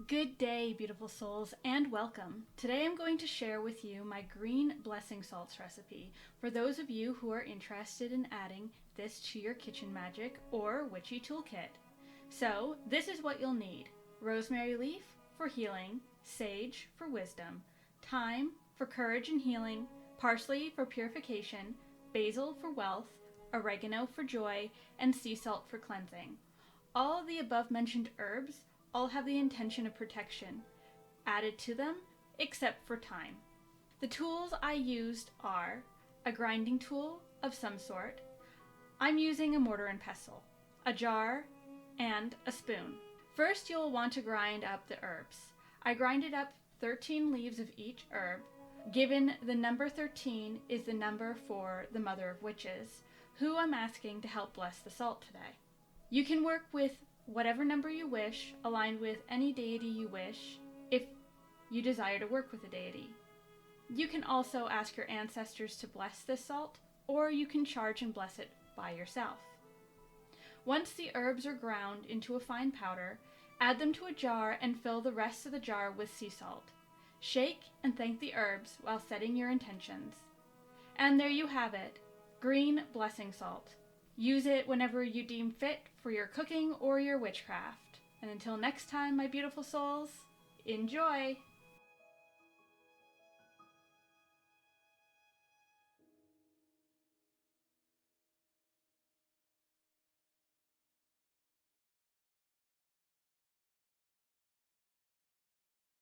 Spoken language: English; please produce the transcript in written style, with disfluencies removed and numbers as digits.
Good day, beautiful souls, and welcome. Today I'm going to share with you my green blessing salts recipe for those of you who are interested in adding this to your kitchen magic or witchy toolkit. So, this is what you'll need. Rosemary leaf for healing, sage for wisdom, thyme for courage and healing, parsley for purification, basil for wealth, oregano for joy, and sea salt for cleansing. All of the above mentioned herbs all have the intention of protection added to them, except for thyme. The tools I used are a grinding tool of some sort. I'm using a mortar and pestle, a jar, and a spoon. First, you'll want to grind up the herbs. I grinded up 13 leaves of each herb, given the number 13 is the number for the Mother of Witches, who I'm asking to help bless the salt today. You can work with whatever number you wish, aligned with any deity you wish, if you desire to work with a deity. You can also ask your ancestors to bless this salt, or you can charge and bless it by yourself. Once the herbs are ground into a fine powder, add them to a jar and fill the rest of the jar with sea salt. Shake and thank the herbs while setting your intentions. And there you have it, green blessing salt. Use it whenever you deem fit for your cooking or your witchcraft. And until next time, my beautiful souls, enjoy!